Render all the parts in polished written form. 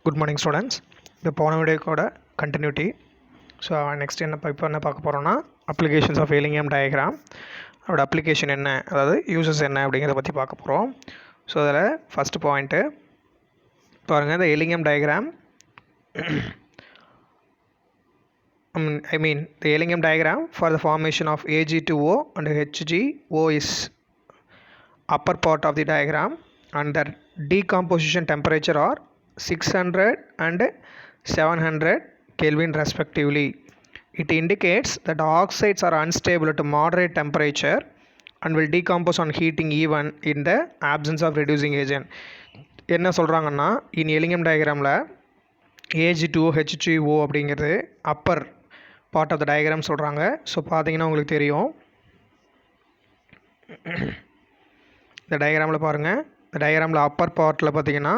Good morning students. இந்த போன வீடியோக்கோட continuity. So next இப்போ என்ன பார்க்க போகிறோன்னா அப்ளிகேஷன்ஸ் ஆஃப் எலிங்ஹாம் டயக்ராம். அதோட அப்ளிகேஷன் என்ன, அதாவது யூசஸ் என்ன அப்படிங்கிறத பற்றி பார்க்க போகிறோம். ஸோ அதில் ஃபஸ்ட்டு பாயிண்ட்டு பாருங்கள், இந்த Ellingham diagram the Ellingham diagram for the formation of Ag2O and HgO is upper part of the diagram and their decomposition temperature are 600 and 700 Kelvin respectively. It indicates that the oxides are unstable at a moderate temperature and will decompose on heating even in the absence of reducing agent. என்ன சொல்கிறாங்கன்னா, in Ellingham diagramல Ag2O HgO அப்படிங்கிறது upper part of the diagram சொல்கிறாங்க. So பார்த்தீங்கன்னா உங்களுக்கு தெரியும், இந்த டயக்ராமில் பாருங்கள், இந்த டயக்ராமில் அப்பர் பார்ட்டில் பார்த்தீங்கன்னா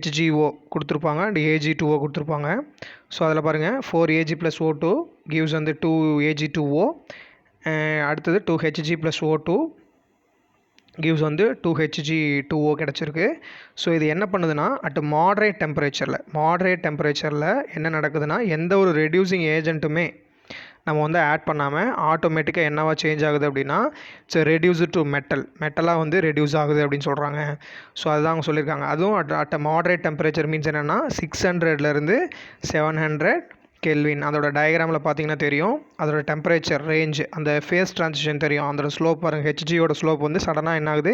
HgO கொடுத்துருப்பாங்க அண்ட் Ag2O கொடுத்துருப்பாங்க. ஸோ அதில் பாருங்கள் 4Ag + O2 gives வந்து 2Ag2O, அடுத்தது 2Hg + O2 gives வந்து 2Hg2O கிடச்சிருக்கு. ஸோ இது என்ன பண்ணுதுன்னா, அட் மாடரேட் டெம்பரேச்சரில் என்ன நடக்குதுன்னா, எந்த ஒரு ரெடியூசிங் ஏஜென்ட்டுமே நம்ம வந்து ஆட் பண்ணாமல் ஆட்டோமேட்டிக்காக என்னவா சேஞ்ச் ஆகுது அப்படின்னா, இட்ஸ் ரெடியூஸ் டு மெட்டலாக வந்து ரெடியூஸ் ஆகுது அப்படின்னு சொல்கிறாங்க. ஸோ அதுதான் அவங்க சொல்லியிருக்காங்க. அதுவும் அட் மாடரேட் டெம்பரேச்சர் மீன்ஸ் என்னென்னா 600லேருந்து 700 கெல்வின். அதோட டயக்ராமில் பார்த்தீங்கன்னா தெரியும், அதோட டெம்பரேச்சர் ரேஞ்ச், அந்த ஃபேஸ் ட்ரான்சிஷன் தெரியும். அதோட ஸ்லோப் பாருங்கள், ஹெச்ஜியோட ஸ்லோப் வந்து சடனாக என்ன ஆகுது,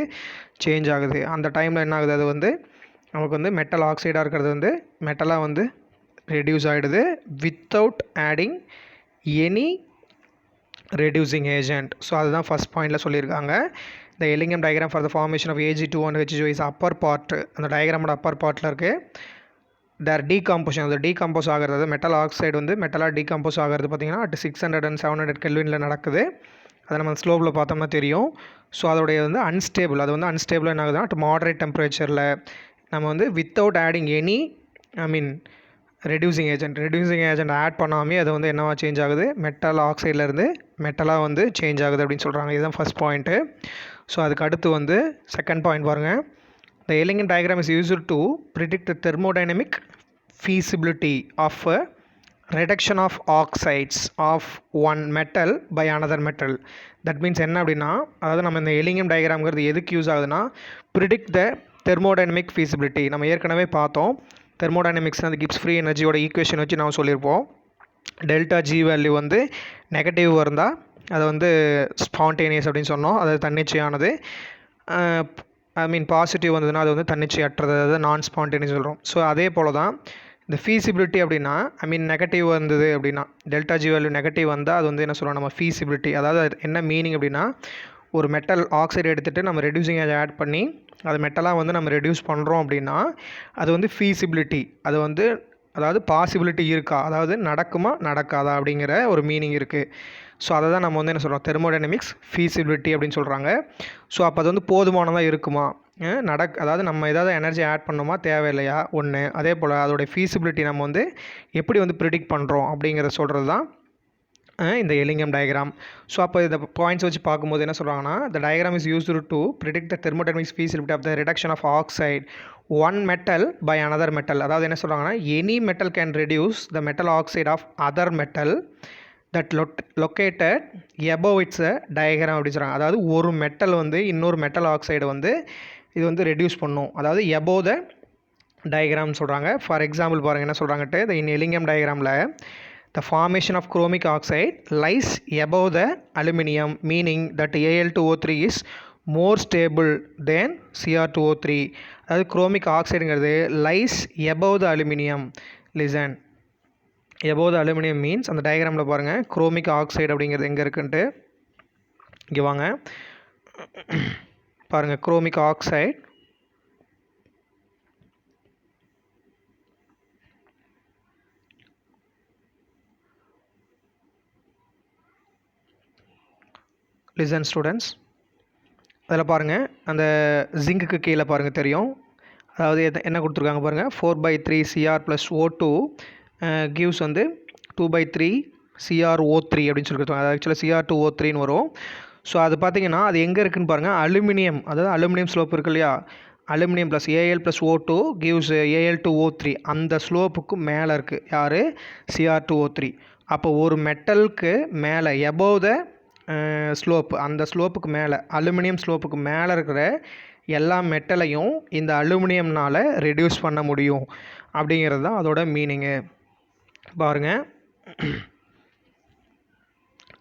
சேஞ்ச் ஆகுது. அந்த டைமில் என்ன ஆகுது, அது வந்து நமக்கு வந்து மெட்டல் ஆக்சைடாக இருக்கிறது வந்து மெட்டலாக வந்து ரெடியூஸ் ஆகிடுது without adding any reducing agent. So அதுதான் ஃபஸ்ட் பாயிண்டில் சொல்லியிருக்காங்க. இந்த Ellingham diagram for the formation of Ag2 and HgO is upper part. அந்த டயக்ராமோட அப்பர் பார்ட்டில் இருக்குது. தேர் டீகாம்போசிஷன், அது டீகம்போஸ் ஆகிறது, மெட்டல் ஆக்சைடு வந்து மெட்டலாக டீகம்போஸ் ஆகிறது பார்த்திங்கன்னா அட் 600 and 700 கெல்வினில் நடக்குது. அதை நம்ம ஸ்லோப்பில் பார்த்தோம்னா தெரியும். ஸோ அதோடைய வந்து அன்ஸ்டேபிள், அது வந்து அன்ஸ்டேபிளாக என்ன ஆகுதுன்னா அட் மாடரேட் டெம்பரேச்சரில் நம்ம வந்து without adding any reducing agent add பண்ணாமே அது வந்து என்னவா சேஞ்ச் ஆகுது, மெட்டல் ஆக்சைட்லேருந்து மெட்டலாக வந்து சேஞ்ச் ஆகுது அப்படின்னு சொல்கிறாங்க. இதுதான் ஃபஸ்ட் பாயிண்ட்டு. ஸோ அதுக்கு அடுத்து வந்து செகண்ட் பாயிண்ட் பாருங்கள். The Ellingham diagram is used to predict the thermodynamic feasibility of a reduction of oxides of one metal by another metal. That means என்ன அப்படின்னா, அதாவது நம்ம இந்த எலிங்ஹாம் டயக்ராம்ங்கிறது எதுக்கு யூஸ் ஆகுதுன்னா, predict the thermodynamic feasibility. நம்ம ஏற்கனவே பார்த்தோம், தெர்மோடைனமிக்ஸ் அந்த கிப்ஸ் ஃப்ரீ எனர்ஜியோட ஈக்குவேஷன் வச்சு நம்ம சொல்லியிருப்போம். டெல்டா ஜி வேல்யூ வந்து நெகட்டிவ் இருந்தால் அது வந்து ஸ்பான்டேனியஸ் அப்படின்னு சொன்னோம், அது தன்னிச்சையானது. பாசிட்டிவ் வந்ததுன்னா அது வந்து தன்னிச்சையற்றது, அதாவது நான் ஸ்பான்டேனியஸ் சொல்கிறோம். ஸோ அதே போல் தான் இந்த ஃபீசிபிலிட்டி அப்படின்னா, நெகட்டிவ் வந்தது அப்படின்னா, டெல்டா ஜி வேல்யூ நெகட்டிவ் வந்தால் அது வந்து என்ன சொல்கிறோம், நம்ம ஃபீசிபிலிட்டி. அதாவது என்ன மீனிங் அப்படின்னா, ஒரு மெட்டல் ஆக்சைடு எடுத்துகிட்டு நம்ம ரெடியூசிங் ஏஜ் ஆட் பண்ணி அது மெட்டலாக வந்து நம்ம ரெடியூஸ் பண்ணுறோம் அப்படின்னா அது வந்து ஃபீசிபிலிட்டி, அது வந்து அதாவது பாசிபிலிட்டி இருக்கா, அதாவது நடக்குமா நடக்காதா அப்படிங்கிற ஒரு மீனிங் இருக்குது. ஸோ அதை தான் நம்ம வந்து என்ன சொல்கிறோம், தெர்மோடைனமிக்ஸ் ஃபீசிபிலிட்டி அப்படின்னு சொல்கிறாங்க. ஸோ அப்போ அது வந்து போதுமானதாக இருக்குமா, அதாவது நம்ம ஏதாவது எனர்ஜி ஆட் பண்ணோமா தேவையில்லையா ஒன்று, அதே போல் அதோடைய ஃபீசிபிலிட்டி நம்ம வந்து எப்படி வந்து ப்ரிடிக்ட் பண்ணுறோம் அப்படிங்கிறத சொல்கிறது தான் இந்த எலிங்ஹாம் டயக்ராம். ஸோ அப்போ இந்த பாயிண்ட்ஸ் வச்சு பார்க்கும்போது என்ன சொல்கிறாங்கன்னா, the diagram is used to predict the thermodynamic feasibility of the reduction of oxide one metal by another metal. அதாவது என்ன சொல்கிறாங்கன்னா, any metal can reduce the metal oxide of other metal that located above its diagram அப்படி சொல்கிறாங்க. அதாவது ஒரு metal வந்து இன்னொரு metal oxide வந்து இது வந்து ரெடியூஸ் பண்ணும், அதாவது above the diagram சொல்கிறாங்க. ஃபார் எக்ஸாம்பிள் பாருங்கள் என்ன சொல்கிறாங்கட்டு, இந்த எலிங்ஹாம் டயக்ராமில் the formation of chromic oxide lies above the aluminum, meaning that Al2O3 is more stable than Cr2O3. அதாவது குரோமிக் ஆக்சைடுங்கிறது lies above the aluminum. listen, above the aluminum means அந்த டயக்ராமில் பாருங்கள் chromic oxide அப்படிங்கிறது எங்கே இருக்குன்ட்டு, இங்கே வாங்க பாருங்கள், குரோமிக் ஆக்சைடு லிசன் ஸ்டூடெண்ட்ஸ், அதில் பாருங்கள் அந்த ஜிங்குக்கு கீழே பாருங்கள் தெரியும், அதாவது என்ன கொடுத்துருக்காங்க பாருங்கள், 4/3 Cr + O2 கிவ்ஸ் வந்து 2/3 CrO3 அப்படின்னு சொல்லியிருக்காங்க. அது ஆக்சுவலாக Cr2O3ன்னு வரும். ஸோ அது பார்த்திங்கன்னா அது எங்கே இருக்குதுன்னு பாருங்கள், அலுமினியம், அதாவது அலுமினியம் ஸ்லோப் இருக்கு இல்லையா, aluminium plus Al + O2 gives Al2O3 அந்த ஸ்லோப்புக்கு மேலே இருக்குது யார் Cr2O3. அப்போ ஒரு மெட்டலுக்கு மேலே எபோவ் த ஸ்லோப்பு அந்த ஸ்லோப்புக்கு மேலே அலுமினியம் ஸ்லோப்புக்கு மேலே இருக்கிற எல்லா மெட்டலையும் இந்த அலுமினியம்னால் ரெடியூஸ் பண்ண முடியும் அப்படிங்கிறது தான் அதோட மீனிங்கு. பாருங்கள்,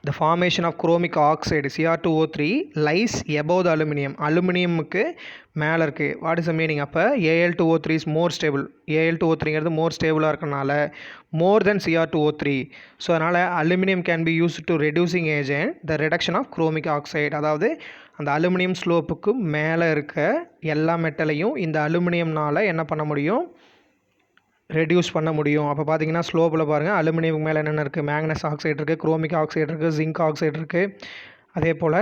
the formation of chromic oxide Cr2O3 lies above the aluminum. அலுமினியமுக்கு மேலே இருக்குது. What is the meaning? அப்போ Al2O3 இஸ் மோர் ஸ்டேபிள். Al2O3ங்கிறது மோர் ஸ்டேபிளாக இருக்கனால மோர் தென் Cr2O3. ஸோ அதனால் aluminium can be use to reducing agent the reduction of chromic oxide. அதாவது அந்த அலுமினியம் ஸ்லோப்புக்கு மேலே இருக்க எல்லா மெட்டலையும் இந்த அலுமினியம்னால் என்ன பண்ண முடியும்? ரெடியூஸ் பண்ண முடியும். அப்போ பார்த்தீங்கன்னா ஸ்லோப்பில் பாருங்கள், அலுமினியம் மேலே என்னென்ன இருக்குது? மேக்னஸ் ஆக்சைடு இருக்குது, குரோமிக் ஆக்சைடு இருக்குது, ஜிங்க் ஆக்சைடு இருக்குது, அதே போல்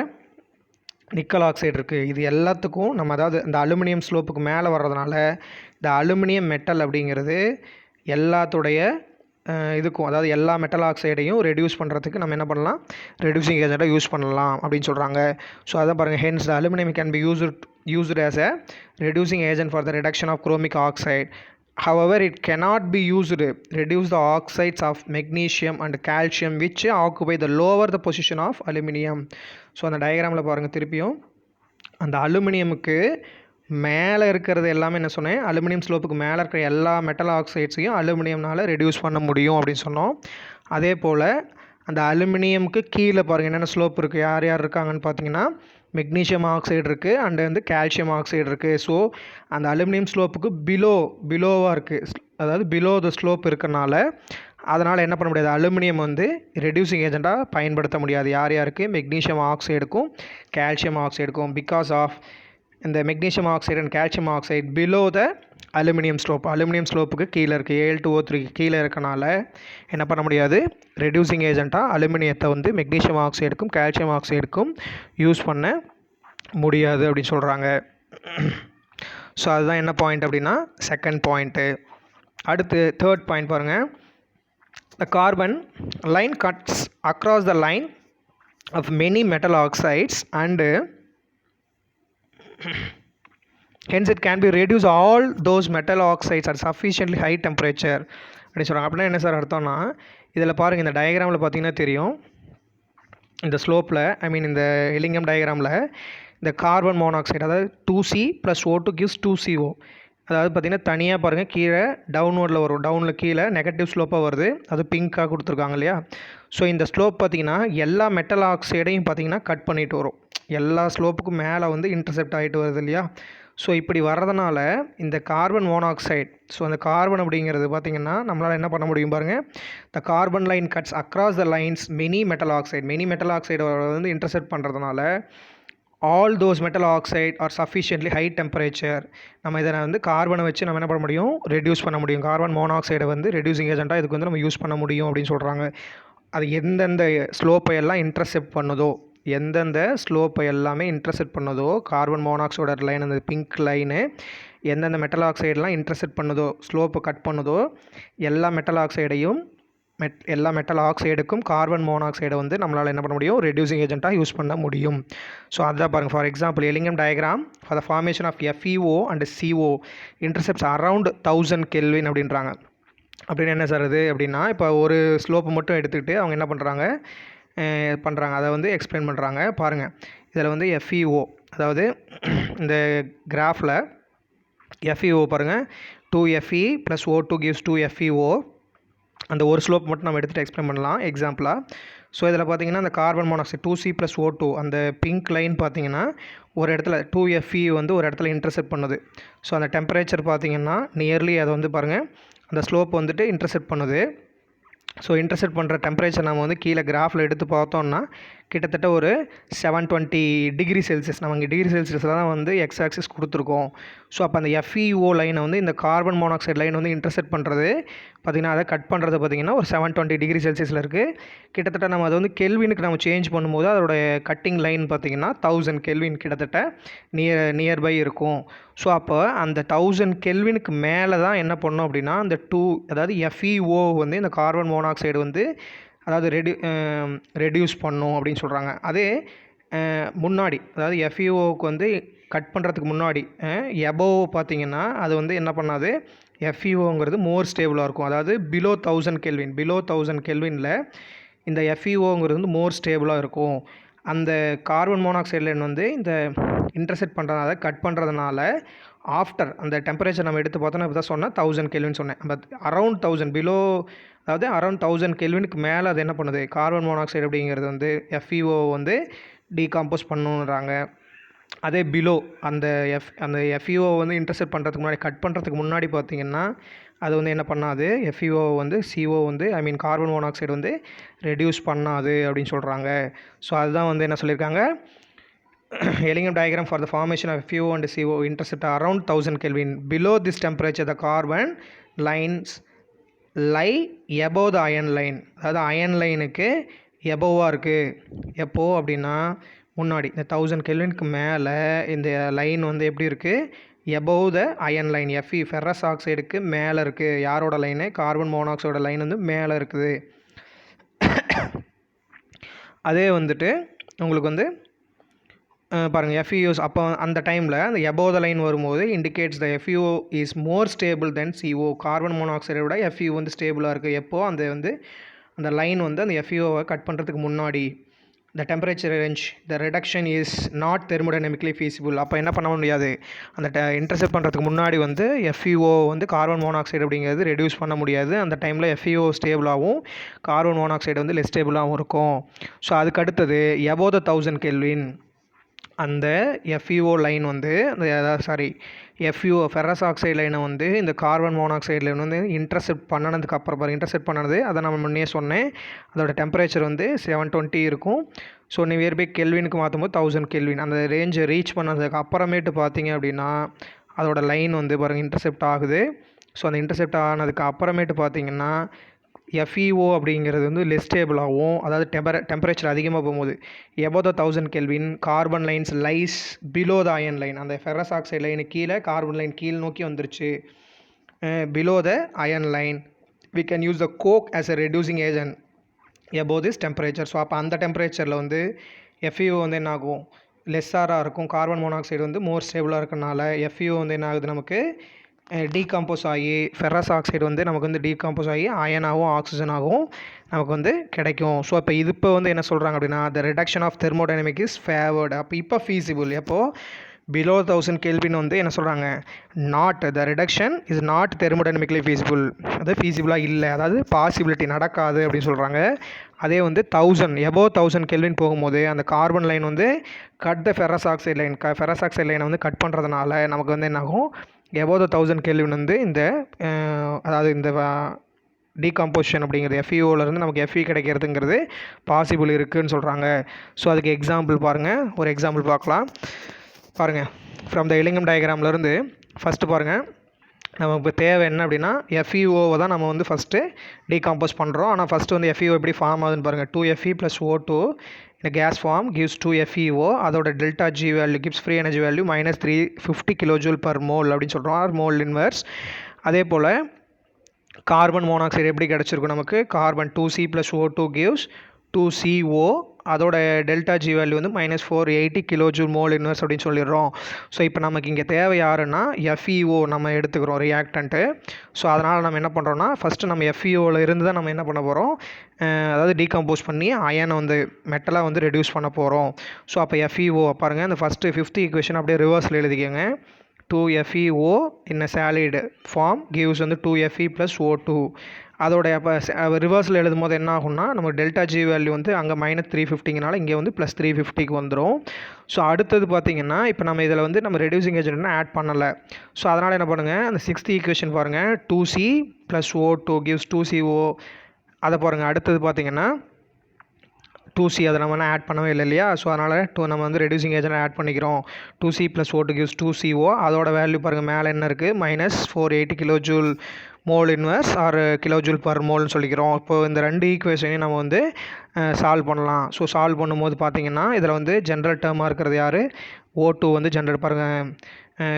நிக்கல் ஆக்சைடு இருக்குது. இது எல்லாத்துக்கும் நம்ம அதாவது இந்த அலுமினியம் ஸ்லோப்புக்கு மேலே வர்றதுனால இந்த அலுமினியம் மெட்டல் அப்படிங்கிறது எல்லாத்துடைய இதுக்கும் அதாவது எல்லா மெட்டல் ஆக்சைடையும் ரெடியூஸ் பண்ணுறதுக்கு நம்ம என்ன பண்ணலாம்? ரெடியூசிங் ஏஜெண்ட்டாக யூஸ் பண்ணலாம் அப்படின்னு சொல்கிறாங்க. ஸோ அதான் பாருங்கள், hence the aluminium can B used as a reducing agent for the reduction of chromic oxide. However, it cannot be used to reduce the oxides of magnesium and calcium which occupy the lower the position of aluminum. So அந்த டயக்ராமில் பாருங்கள், திருப்பியும் அந்த அலுமினியமுக்கு மேலே இருக்கிறது எல்லாமே என்ன சொன்னேன்? Aluminium ஸ்லோப்புக்கு மேலே இருக்கிற எல்லா மெட்டல் ஆக்சைட்ஸையும் அலுமினியம்னால் ரெடியூஸ் பண்ண முடியும் அப்படின்னு சொன்னோம். அதே போல் அந்த அலுமினியமுக்கு கீழே பாருங்கள் என்னென்ன ஸ்லோப் இருக்குது, யார் யார் இருக்காங்கன்னு பார்த்தீங்கன்னா மெக்னீஷியம் ஆக்சைடு இருக்குது அண்டு வந்து கால்சியம் ஆக்சைடு இருக்குது. ஸோ அந்த அலுமினியம் ஸ்லோப்புக்கு பிலோவாக இருக்குது, அதாவது பிலோ த ஸ்லோப் இருக்கனால அதனால் என்ன பண்ண முடியாது? அலுமினியம் வந்து ரெடியூசிங் ஏஜெண்ட்டாக பயன்படுத்த முடியாது. யார் யாருக்கு? மெக்னீஷியம் ஆக்சைடுக்கும் கால்சியம் ஆக்சைடுக்கும். பிகாஸ் ஆஃப் இந்த magnesium oxide and calcium oxide below the aluminium ஸ்லோப்புக்கு கீழே இருக்குது, Al2O3 கீழே இருக்கனால என்ன பண்ண முடியாது? ரெடியூசிங் ஏஜெண்ட்டாக அலுமினியத்தை வந்து மெக்னீஷியம் ஆக்சைடுக்கும் கால்சியம் ஆக்சைடுக்கும் யூஸ் பண்ண முடியாது அப்படின்னு சொல்கிறாங்க. ஸோ அதுதான் என்ன பாயிண்ட் அப்படின்னா செகண்ட் பாயிண்ட்டு. அடுத்து தேர்ட் பாயிண்ட் பாருங்கள், the carbon line cuts across the line of many metal oxides and hence it can be reduce all those metal oxides at sufficiently high temperature அப்படின்னு சொல்கிறாங்க. அப்படின்னா என்ன sir அர்த்தம்னா, இதில் பாருங்கள், இந்த டயக்ராமில் பார்த்தீங்கன்னா தெரியும், இந்த ஸ்லோப்பில் இந்த எலிங்கம் டயக்ராமில் இந்த கார்பன் மோனாக்சைடு அதாவது 2C + O2 gives 2CO. அதாவது பார்த்திங்கன்னா தனியாக பாருங்கள், கீழே டவுன்வர்டில் வரும், டவுனில் கீழே நெகட்டிவ் ஸ்லோப்பாக வருது, அது பிங்காக கொடுத்துருக்காங்க இல்லையா? ஸோ இந்த ஸ்லோப் பார்த்திங்கன்னா எல்லா மெட்டல் ஆக்சைடையும் பார்த்திங்கன்னா கட் பண்ணிட்டு வரும், எல்லா ஸ்லோப்புக்கும் மேலே வந்து இன்டர்செப்ட் ஆகிட்டு வருது இல்லையா? ஸோ இப்படி வர்றதுனால இந்த கார்பன் மோனாக்சைடு, ஸோ அந்த கார்பன் அப்படிங்கிறது பார்த்திங்கன்னா நம்மளால் என்ன பண்ண முடியும் பாருங்கள், the carbon line cuts across the lines many metal oxide வந்து இன்டர்செப்ட் பண்ணுறதுனால all those metal oxide are sufficiently high temperature. நம்ம இதை வந்து கார்பனை வச்சு நம்ம என்ன பண்ண முடியும்? ரெடியூஸ் பண்ண முடியும். கார்பன் மோனாக்சைடை வந்து ரெடியூசிங் ஏஜெண்ட்டாக இதுக்கு வந்து நம்ம யூஸ் பண்ண முடியும் அப்படின்னு சொல்கிறாங்க. அது எந்தெந்த ஸ்லோப்பை எல்லாம் இன்டர்செப்ட் பண்ணுதோ, எந்தெந்த ஸ்லோப்பை எல்லாமே இன்டர்செப்ட் பண்ணுதோ, கார்பன் மோனாக்சைடோட லைன் அந்த பிங்க் லைனு எந்தெந்த மெட்டல் ஆக்சைடெலாம் இன்டர்செப்ட் பண்ணுதோ, ஸ்லோப்பை கட் பண்ணுதோ, எல்லா மெட்டல் ஆக்சைடுக்கும் கார்பன் மோனாக்சைடை வந்து நம்மளால் என்ன பண்ண முடியும்? ரெடியூசிங் ஏஜெண்ட்டாக யூஸ் பண்ண முடியும். ஸோ அதுதான் பாருங்கள், for example Ellingham diagram for the formation of FeO and CO intercepts around 1000 Kelvin அப்படின்றாங்க. அப்படின்னு என்ன சார் அது அப்படின்னா, இப்போ ஒரு ஸ்லோப்பை மட்டும் எடுத்துக்கிட்டு அவங்க என்ன பண்ணுறாங்க, அதை வந்து எக்ஸ்பிளைன் பண்ணுறாங்க. பாருங்கள், இதில் வந்து FeO அதாவது இந்த கிராஃபில் FeO பாருங்கள், 2Fe + O2 gives 2FeO. அந்த ஒரு ஸ்லோப் மட்டும் நம்ம எடுத்துகிட்டு எக்ஸ்பிளைன் பண்ணலாம் எக்ஸாம்பிளாக. ஸோ இதில் பார்த்தீங்கன்னா அந்த கார்பன் மோனாக்சைடு 2C + O2 அந்த பிங்க் லைன் பார்த்தீங்கன்னா ஒரு இடத்துல 2Fe வந்து ஒரு இடத்துல இன்டர்செப்ட் பண்ணுது. ஸோ அந்த டெம்பரேச்சர் பார்த்தீங்கன்னா நியர்லி அதை வந்து பாருங்கள் அந்த ஸ்லோப் வந்துட்டு இன்டர்செப்ட் பண்ணுது. ஸோ இன்டர்செப்ட் பண்ணுற டெம்பரேச்சர் நம்ம வந்து கீழே கிராஃபில் எடுத்து பார்த்தோம்னா கிட்டத்தட்ட ஒரு 720 டிகிரி செல்சியஸ். நம்ம இங்கே டிகிரி செல்சியஸில் தான் வந்து எக்ஸ் ஆக்சிஸ் கொடுத்துருக்கோம். ஸோ அப்போ அந்த FeO லைனை வந்து இந்த கார்பன் மோனாக்சைடு லைன் வந்து இன்டர்செப்ட் பண்ணுறது பார்த்திங்கன்னா அதை கட் பண்ணுறது பார்த்திங்கன்னா ஒரு 720 டிகிரி செல்சியஸில் இருக்குது. கிட்டத்தட்ட நம்ம அதை வந்து கெல்வினுக்கு நம்ம சேஞ்ச் பண்ணும்போது அதோடைய கட்டிங் லைன் பார்த்திங்கன்னா 1000 Kelvin கிட்டத்தட்ட நியர்பை இருக்கும். ஸோ அப்போ அந்த 1000 Kelvinக்கு மேலே தான் என்ன பண்ணோம் அப்படின்னா அந்த அதாவது FeO வந்து இந்த கார்பன் மோனாக்சைடு வந்து அதாவது ரெடியூஸ் பண்ணும் அப்படின்னு சொல்கிறாங்க. அதே முன்னாடி அதாவது FeOக்கு வந்து கட் பண்ணுறதுக்கு முன்னாடி எபோவ் பார்த்தீங்கன்னா அது வந்து என்ன பண்ணாது, எஃப்இஓங்கிறது மோர் ஸ்டேபிளாக இருக்கும். அதாவது பிலோ 1000 கெல்வின், பிலோ 1000 கெல்வினில் இந்த எஃப்இஓங்கிறது வந்து மோர் ஸ்டேபிளாக இருக்கும். அந்த கார்பன் மோனாக்சைடு லைன் வந்து இந்த இன்டர்செக்ட் பண்ணுறதுனால, கட் பண்ணுறதுனால ஆஃப்டர் அந்த டெம்பரேச்சர் நம்ம எடுத்து பார்த்தோன்னா இப்போ தான் சொன்னேன் 1000 கெல்வின் சொன்னேன். பட் அரௌண்ட் 1000 பிலோ, அதாவது அரௌண்ட் 1000 கெல்வினுக்கு மேலே அது என்ன பண்ணுது, கார்பன் மோனாக்சைடு அப்படிங்கிறது வந்து எஃப்இஓ வந்து டீகாம்போஸ் பண்ணுன்றாங்க. அதே பிலோ அந்த எஃப்இஓ வந்து இன்டர்செப்ட் பண்ணுறதுக்கு முன்னாடி, கட் பண்ணுறதுக்கு முன்னாடி பார்த்திங்கன்னா அது வந்து என்ன பண்ணாது, எஃப்இஓ வந்து சிஓ வந்து கார்பன் மோனாக்சைடு வந்து ரெடியூஸ் பண்ணாது அப்படின்னு சொல்கிறாங்க. ஸோ அதுதான் வந்து என்ன சொல்லியிருக்காங்க, Ellingham diagram for the formation of FeO and CO intercept around 1000 Kelvin. Below this temperature, the carbon lines lie above the iron line. அதாவது அயன் லைனுக்கு எபோவாக இருக்குது. எப்போ அப்படின்னா முன்னாடி இந்த 1000 கெல்வினுக்கு மேலே இந்த லைன் வந்து எப்படி இருக்குது, above the iron line, ferrous ஆக்சைடுக்கு மேலே இருக்குது. யாரோட லைனு, கார்பன் மோனாக்சைடோட லைன் வந்து மேலே இருக்குது. அதே வந்துட்டு உங்களுக்கு வந்து பாருங்கள் எஃப்இஓஸ் அப்போ அந்த டைமில் அந்த எபோவ் த லைன் வரும்போது indicates the FEO is more stable then CO. கார்பன் மோனாக்சைடை விட எஃப்இஓ வந்து ஸ்டேபிளாக இருக்குது. எப்போது அந்த வந்து அந்த லைன் வந்து அந்த எஃப்இஓவை கட் பண்ணுறதுக்கு முன்னாடி. த temperature range the reduction is not thermodynamically feasible. அப்போ என்ன பண்ண முடியாது, அந்த இன்டர்செப்ட் பண்ணுறதுக்கு முன்னாடி வந்து எஃப்இஓ வந்து கார்பன் மோனாக்சைடு அப்படிங்கிறது ரெடியூஸ் பண்ண முடியாது. அந்த டைமில் எஃப்இஓ ஸ்டேபிளாகவும் கார்பன் மோனாக்சைடு வந்து லெஸ் ஸ்டேபிளாகவும் இருக்கும். ஸோ அதுக்கு அடுத்தது எபோவ் த 1000 கெல்வின் அந்த எஃப்இஓ லைன் வந்து எஃப்இஓ ஃபெரஸ் ஆக்சைடு லைனை வந்து இந்த கார்பன் மோனாக்சைடு லைன் வந்து இன்டர்செப்ட் பண்ணனதுக்கு அப்புறம் இன்டர்செப்ட் பண்ணது அதை நம்ம முன்னே சொன்னேன். அதோட டெம்பரேச்சர் வந்து 720 இருக்கும். ஸோ நியர்பை கெல்வினுக்கு மாற்றும்போது 1000 கெல்வின் அந்த ரேஞ்சை ரீச் பண்ணதுக்கு அப்புறமேட்டு பார்த்தீங்க அப்படின்னா அதோட லைன் வந்து பாருங்கள் இன்டர்செப்ட் ஆகுது. ஸோ அந்த இன்டர்செப்ட் ஆனதுக்கு அப்புறமேட்டு பார்த்தீங்கன்னா எஃப்இஓ அப்படிங்கிறது வந்து லெஸ் ஸ்டேபிளாகவும், அதாவது டெம்பரேச்சர் அதிகமாக போகும்போது above the 1000 Kelvin carbon lines lies below the iron line. அந்த ஃபெரஸ் ஆக்சைடு லைனு கீழே, கார்பன் லைன் கீழ் நோக்கி வந்துருச்சு. Below the iron line we can use the coke as a reducing agent above this temperature. So அப்போ அந்த டெம்பரேச்சரில் வந்து FeO வந்து என்ன ஆகும், லெஸ்ஸாராக இருக்கும். கார்பன் மோனாக்சைடு வந்து மோர் ஸ்டேபிளாக இருக்கனால எஃப்இஓ வந்து என்ன ஆகுது, நமக்கு டீகாம்போஸ் ஆகி ஃபெரஸ் ஆக்சைடு வந்து நமக்கு வந்து டீகாம்போஸ் ஆகி அயனாகவும் ஆக்சிஜனாகவும் நமக்கு வந்து கிடைக்கும். ஸோ இப்போ வந்து என்ன சொல்கிறாங்க அப்படின்னா the reduction of thermodynamic is favoured. இப்போ ஃபீஸிபிள். எப்போது பிலோ 1000 கெல்வின் வந்து என்ன சொல்கிறாங்க, not the reduction is not thermodynamically feasible. அது ஃபீஸிபிளாக இல்லை, அதாவது பாசிபிலிட்டி நடக்காது அப்படின்னு சொல்கிறாங்க. அதே வந்து 1000 எபோவ் 1000 கெல்வின் போகும்போது அந்த கார்பன் லைன் வந்து cut the ferrous oxide line, ferrous oxide லைனை வந்து கட் பண்ணுறதுனால நமக்கு வந்து என்னாகும், எபோவ் த 1000 கெல்வின் வந்து இந்த அதாவது இந்த டீகாம்போசிஷன் அப்படிங்கிறது எஃப்இஓலேருந்து நமக்கு எஃப்இ கிடைக்கிறதுங்கிறது பாசிபிள் இருக்குதுன்னு சொல்கிறாங்க. ஸோ அதுக்கு எக்ஸாம்பிள் பாருங்கள், ஒரு எக்ஸாம்பிள் பார்க்கலாம். பாருங்கள், ஃப்ரம் த எலிங்கம் டயக்ராம்லேருந்து ஃபஸ்ட்டு பாருங்கள், நமக்கு இப்போ தேவை என்ன அப்படின்னா எஃப்இஓவை தான் நம்ம வந்து ஃபஸ்ட்டு டீகாம்போஸ் பண்ணுறோம். ஆனால் ஃபஸ்ட்டு வந்து எஃப்இஓ எப்படி ஃபார்ம் ஆகுதுன்னு பாருங்கள். 2Fe + O2 in a gas form gives 2FeO. அதோட delta G value gives free energy value -350 kJ/mol அப்படின்னு சொல்கிறோம், மோல் இன்வெர்ஸ். அதே போல் கார்பன் மோனாக்சைடு எப்படி கிடச்சிருக்கும் நமக்கு, carbon 2C + O2 gives 2CO. அதோட டெல்டா ஜி வேல்யூ வந்து -480 kJ/mol இன்வெர்ஸ் அப்படின்னு சொல்லிடுறோம். ஸோ இப்போ நமக்கு இங்கே தேவை யாருன்னா எஃப்இஓ நம்ம எடுத்துக்கிறோம் ரியாக்டன்ட்டு. ஸோ அதனால் நம்ம என்ன பண்ணுறோன்னா ஃபஸ்ட்டு நம்ம எஃப்இஓவில் இருந்து தான் நம்ம என்ன பண்ண போகிறோம், அதாவது டீகம்போஸ் பண்ணி அயனை வந்து மெட்டலாக வந்து ரெடியூஸ் பண்ண போகிறோம். ஸோ அப்போ எஃப்இஓ பாருங்கள், இந்த ஃபஸ்ட்டு 5th ஈக்குவேஷன் அப்படியே ரிவர்ஸில் எழுதிக்கோங்க. 2FeO in a solid form gives வந்து 2Fe + O2. அதோட அப்போ ரிவர்ஸில் எழுதும் போது என்ன ஆகும்னா நமக்கு டெல்டா ஜி வேல்யூ வந்து அங்கே -350ங்கனால இங்கே வந்து +350க்கு வந்துடும். ஸோ அடுத்தது பார்த்திங்கன்னா இப்போ நம்ம இதில் வந்து நம்ம ரெடியூசிங் ஏஜென்ட்னா ஆட் பண்ணலை. ஸோ அதனால் என்ன பண்ணுங்கள், அந்த 6th ஈக்குவேஷன் பாருங்கள், 2C + O2 gives 2CO. அதை பாருங்கள், அடுத்தது பார்த்திங்கன்னா 2C அதை நம்ம ஆட் பண்ணவே இல்லை இல்லையா. ஸோ அதனால் நம்ம வந்து ரெடியூசிங் ஏஜென்ட் ஆட் பண்ணிக்கிறோம். 2C + O2 gives 2CO. அதோட வேல்யூ பாருங்கள் மேலே என்ன இருக்குது, -480 kJ/mol இன்வெர்ஸ் ஆர் kJ/molன்னு சொல்லிக்கிறோம். இப்போ இந்த ரெண்டு ஈக்குவேஷனையும் நம்ம வந்து சால்வ் பண்ணலாம். ஸோ சால்வ் பண்ணும்போது பார்த்திங்கன்னா இதில் வந்து ஜென்ரல் டேர்மாக இருக்கிறது யார், O2 வந்து ஜென்ரல் பாருங்கள்.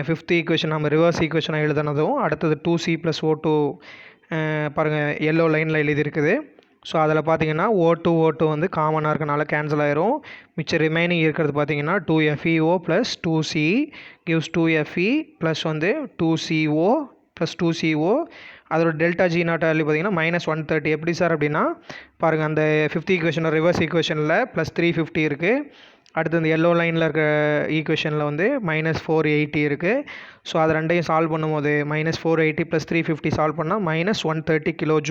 5th ஈக்குவேஷன் நம்ம ரிவர்ஸ் ஈக்குவேஷனாக எழுதுனதும் அடுத்தது 2C + O2 பாருங்கள் எல்லோ லைனில் எழுதியிருக்குது. ஸோ அதில் பார்த்தீங்கன்னா O2 வந்து காமனாக இருக்கனால கேன்சல் ஆயிரும். மிச்சம் ரிமைனிங் இருக்கிறது பார்த்தீங்கன்னா 2FeO plus 2Ce gives 2Fe plus வந்து 2CO ப்ளஸ் 2CO. அதோட டெல்டா ஜி நாட் வேல்யூ பார்த்தீங்கன்னா -130. எப்படி சார் அப்படின்னா பாருங்கள், அந்த 5th ஈக்குவேஷன் ரிவர்ஸ் ஈக்குவேஷனில் +350 இருக்குது. அடுத்து இந்த எல்லோ லைனில் இருக்க ஈக்குவேஷனில் வந்து -480 இருக்குது. ஸோ அது ரெண்டையும் சால்வ் பண்ணும்போது -480 + 350 சால்வ் பண்ணால் -130 kJ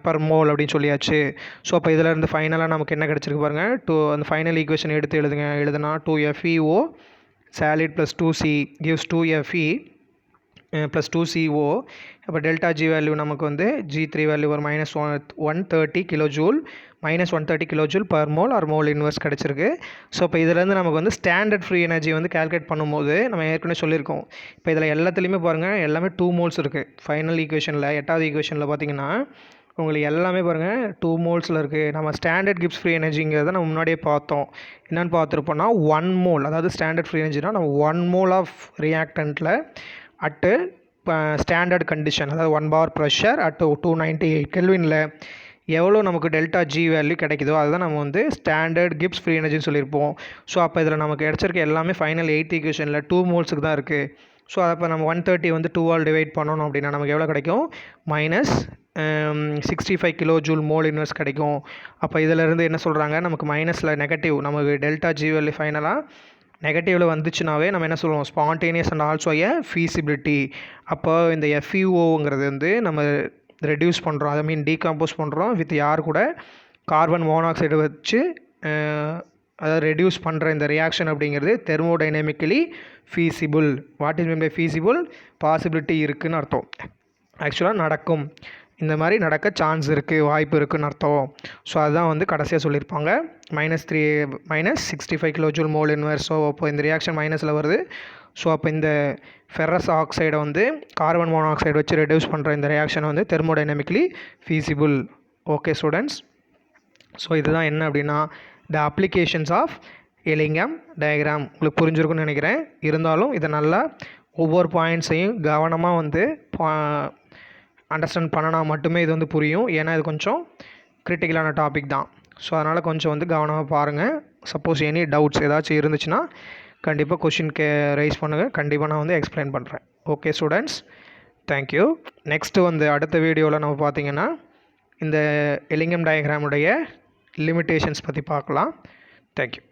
per mole அப்படின்னு சொல்லியாச்சு. ஸோ அப்போ இதில் இருந்து ஃபைனலாக நமக்கு என்ன கிடச்சிருக்கு பாருங்கள், அந்த ஃபைனல் ஈக்குவேஷன் எடுத்து எழுதுனா 2FeO solid + 2C gives 2Fe + 2CO. அப்போ டெல்டா ஜி வேல்யூ நமக்கு வந்து G3 வேல்யூ ஒரு -130 kJ -130 kJ per mole or mole inverse கிடச்சிருக்கு. ஸோ இப்போ இதிலேருந்து நமக்கு வந்து ஸ்டாண்டர்ட் ஃப்ரீ எனர்ஜி வந்து கால்குலேட் பண்ணும்போது நம்ம ஏற்கனவே சொல்லியிருக்கோம். இப்போ இதில் எல்லாத்துலேயுமே பாருங்கள் எல்லாமே 2 moles இருக்குது. ஃபைனல் ஈக்குவேஷனில் 8வது ஈக்குவேஷனில் பார்த்தீங்கன்னா உங்களுக்கு எல்லாமே பாருங்கள் 2 molesல இருக்குது. நம்ம ஸ்டாண்டர்ட் கிப்ஸ் ஃப்ரீ எனர்ஜிங்கிறத நம்ம முன்னாடியே பார்த்தோம். என்னென்னு பார்த்துருப்போம்னா 1 mole, அதாவது ஸ்டாண்டர்ட் ஃப்ரீ எனர்ஜினா நம்ம 1 mole ஆஃப் ரியாக்டண்ட்டில் அட்டு ஸ்டாண்டர்ட் கண்டிஷன், அதாவது 1 bar ப்ரெஷர் அட் 298 கெல்வினில் எவ்வளோ நமக்கு டெல்டா ஜி வேல்யூ கிடைக்குதோ அதுதான் நம்ம வந்து ஸ்டாண்டர்ட் கிப்ஸ் ஃப்ரீ எனர்ஜின்னு சொல்லியிருப்போம். ஸோ அப்போ இதில் நமக்கு கிடச்சிருக்க எல்லாமே ஃபைனல் 8th ஈக்குவேஷனில் 2 molesக்கு தான் இருக்குது. ஸோ அப்போ நம்ம 130 வந்து 2 ஆல் டிவைட் பண்ணணும் அப்படின்னா நமக்கு எவ்வளோ கிடைக்கும், -65 kJ மோல் இன்வெர்ஸ் கிடைக்கும். அப்போ இதிலேருந்து என்ன சொல்கிறாங்க, நமக்கு மைனஸில் நெகட்டிவ், நமக்கு டெல்டா ஜி வேல்யூ ஃபைனலாக நெகட்டிவில் வந்துச்சுனாவே நம்ம என்ன சொல்லுவோம், ஸ்பான்டேனியஸ் அண்ட் ஆல்சோ ஃபீசிபிலிட்டி. அப்போ இந்த FeOங்கிறது வந்து நம்ம ரெடியூஸ் பண்ணுறோம், ஐ மீன் டீகம்போஸ் பண்ணுறோம் வித் யார் கூட, கார்பன் மோனாக்சைடு வச்சு அதாவது ரெடியூஸ் பண்ணுற இந்த ரியாக்ஷன் அப்படிங்கிறது thermodynamically feasible. What is mean by feasible, possibility இருக்குதுன்னு அர்த்தம். ஆக்சுவலாக நடக்கும், இந்த மாதிரி நடக்க சான்ஸ் இருக்குது, வாய்ப்பு இருக்குதுன்னு அர்த்தம். ஸோ அதுதான் வந்து கடைசியாக சொல்லியிருப்பாங்க. -65 kJ மோல் இன்வெர்ஸ். ஸோ அப்போ இந்த ரியாக்ஷன் மைனஸில் வருது. ஸோ அப்போ இந்த ஃபெரஸ் ஆக்சைடை வந்து கார்பன் மோனாக்சைடு வச்சு ரெடியூஸ் பண்ணுற இந்த ரியாக்ஷன் வந்து thermodynamically feasible. Okay students, so இதுதான் என்ன அப்படின்னா the applications of Ellingham diagram. உங்களுக்கு புரிஞ்சிருக்குன்னு நினைக்கிறேன். இருந்தாலும் இதை நல்லா ஒவ்வொரு பாயிண்ட்ஸையும் கவனமாக வந்து அண்டர்ஸ்டாண்ட் பண்ணினா மட்டுமே இது வந்து புரியும். ஏன்னா இது கொஞ்சம் கிரிட்டிக்கலான டாபிக் தான். ஸோ அதனால் கொஞ்சம் வந்து கவனமாக பாருங்கள். சப்போஸ் எனி டவுட்ஸ் ஏதாச்சும் இருந்துச்சுன்னா கண்டிப்பாக கொஷின் ரைஸ் பண்ணுங்கள். கண்டிப்பாக நான் வந்து எக்ஸ்பிளைன் பண்ணுறேன். Okay students, thank you. நெக்ஸ்ட்டு வந்து அடுத்த வீடியோவில் நம்ம பார்த்திங்கன்னா இந்த எலிங்கம் டயக்ராமுடைய லிமிட்டேஷன்ஸ் பற்றி பார்க்கலாம். தேங்க்யூ.